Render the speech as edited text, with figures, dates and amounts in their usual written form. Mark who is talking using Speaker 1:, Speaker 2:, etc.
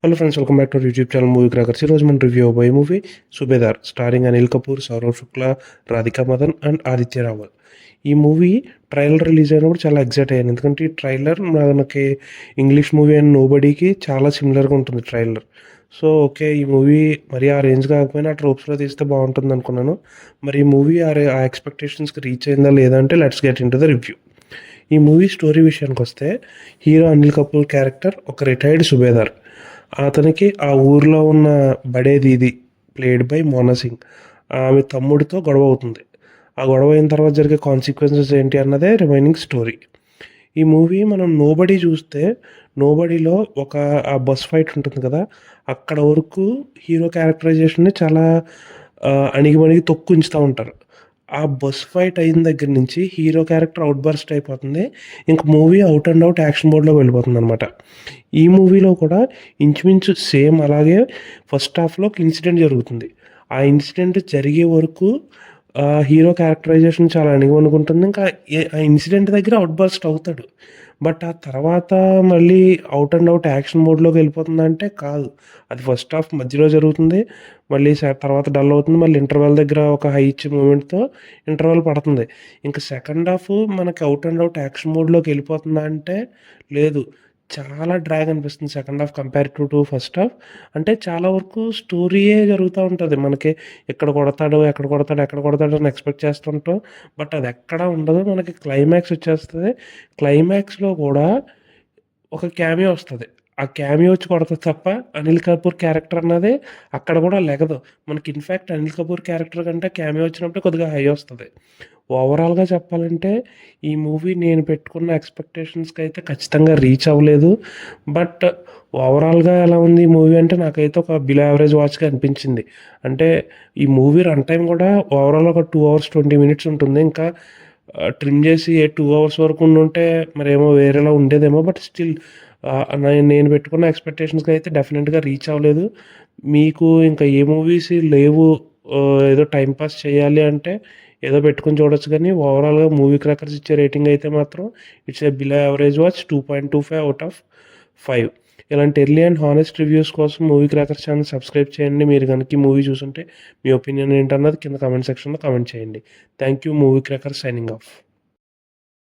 Speaker 1: Hello friends, welcome back to YouTube channel movie crackers. ఈరోజు మనం review అవ్వబోయే movie Subedar, starring Anil Kapoor, Saurav Shukla, Radhika Madan and Aditya Rawal. ఈ movie trailer release అయినప్పుడు చాలా ఎగ్జైట్ అయ్యాను, ఎందుకంటే ఈ ట్రైలర్ మనకి ఇంగ్లీష్ మూవీ అండ్ నోబడీకి చాలా సిమిలర్గా ఉంటుంది ట్రైలర్. సో ఓకే, ఈ మూవీ మరి ఆ రేంజ్ కాకపోయినా ఆ ట్రోప్స్లో తీస్తే బాగుంటుంది అనుకున్నాను. మరి ఈ మూవీ ఆ ఎక్స్పెక్టేషన్స్కి రీచ్ అయిందా లేదా అంటే let's get in to the review. ఈ మూవీ స్టోరీ విషయానికి వస్తే, హీరో అనిల్ కపూర్ క్యారెక్టర్ ఒక రిటైర్డ్ సుబేదార్. అతనికి ఆ ఊర్లో ఉన్న బడే దీది, ప్లేడ్ బై మోనా సింగ్, ఆమె తమ్ముడితో గొడవ అవుతుంది. ఆ గొడవ అయిన తర్వాత జరిగే కాన్సిక్వెన్సెస్ ఏంటి అన్నదే రిమైనింగ్ స్టోరీ. ఈ మూవీ మనం నోబడీ చూస్తే, నోబడీలో ఒక ఆ బస్ ఫైట్ ఉంటుంది కదా, అక్కడ వరకు హీరో క్యారెక్టరైజేషన్ని చాలా అణిగిమణిగి తొక్కు ఉంచుతూ ఉంటారు. ఆ బస్ ఫైట్ అయిన దగ్గర నుంచి హీరో క్యారెక్టర్ అవుట్ బర్స్ట్ అయిపోతుంది. ఇంక movie out and out action మోడ్లో వెళ్ళిపోతుంది అనమాట. ఈ మూవీలో కూడా ఇంచుమించు సేమ్ అలాగే ఫస్ట్ హాఫ్లో ఒక ఇన్సిడెంట్ జరుగుతుంది. ఆ ఇన్సిడెంట్ జరిగే వరకు హీరో క్యారెక్టరైజేషన్ చాలా అణిగిమణుగుంటుంది. ఇంకా ఆ ఇన్సిడెంట్ దగ్గర అవుట్ బర్స్ట్ అవుతాడు. బట్ ఆ తర్వాత మళ్ళీ అవుట్ అండ్ అవుట్ యాక్షన్ మోడ్లోకి వెళ్ళిపోతుందంటే కాదు. అది ఫస్ట్ హాఫ్ మధ్యలో జరుగుతుంది, మళ్ళీ తర్వాత డల్ అవుతుంది, మళ్ళీ ఇంటర్వెల్ దగ్గర ఒక హై ఇచ్చే మూమెంట్తో ఇంటర్వెల్ పడుతుంది. ఇంకా సెకండ్ హాఫ్ మనకి అవుట్ అండ్ అవుట్ యాక్షన్ మోడ్లోకి వెళ్ళిపోతుందా అంటే లేదు. చాలా డ్రాగ్ అనిపిస్తుంది second half compare to first half. అంటే చాలా వరకు స్టోరీయే జరుగుతూ ఉంటుంది మనకి. ఎక్కడ కొడతాడు, ఎక్కడ కొడతాడు, ఎక్కడ కొడతాడు అని ఎక్స్పెక్ట్ చేస్తుంటాం. బట్ అది ఎక్కడా ఉండదు. మనకి క్లైమాక్స్ వచ్చేస్తుంది. క్లైమాక్స్లో కూడా ఒక క్యామియో వస్తుంది. ఆ క్యామియో వచ్చి కొడతది తప్ప అనిల్ కపూర్ క్యారెక్టర్ అన్నది అక్కడ కూడా లెగదు. మనకి ఇన్ఫ్యాక్ట్ అనిల్ కపూర్ క్యారెక్టర్ కంటే క్యామియో వచ్చినప్పుడు కొద్దిగా హై వస్తుంది. ఓవరాల్గా చెప్పాలంటే ఈ మూవీ నేను పెట్టుకున్న ఎక్స్పెక్టేషన్స్కి అయితే ఖచ్చితంగా రీచ్ అవ్వలేదు. బట్ ఓవరాల్గా ఎలా ఉంది ఈ మూవీ అంటే నాకైతే ఒక బిలో యావరేజ్ వాచ్గా అనిపించింది. అంటే ఈ మూవీ రన్ టైం కూడా ఓవరాల్ ఒక 2 hours 20 minutes ఉంటుంది. ఇంకా ట్రిమ్ చేసి 2 hours వరకు ఉండుంటే మరేమో వేరేలా ఉండేదేమో. బట్ స్టిల్ నేను పెట్టుకున్న ఎక్స్పెక్టేషన్స్కి అయితే డెఫినెట్గా రీచ్ అవ్వలేదు. మీకు ఇంకా ఏ మూవీస్ లేవు, ఏదో టైం పాస్ చేయాలి అంటే ఏదో పెట్టుకొని చూడొచ్చు. కానీ ఓవరాల్గా మూవీ క్రాకర్స్ ఇచ్చే రేటింగ్ అయితే మాత్రం it's a below average watch, 2.25 out of 5. ఇలాంటి ఎర్లీ అండ్ హానెస్ట్ రివ్యూస్ కోసం మూవీ క్రాకర్స్ ఛానల్ సబ్స్క్రైబ్ చేయండి. మీరు కనుక ఈ మూవీ చూసుంటే మీ ఒపీనియన్ ఏంటన్నది కింద కామెంట్ సెక్షన్లో కామెంట్ చేయండి. Thank you. Movie crackers signing off.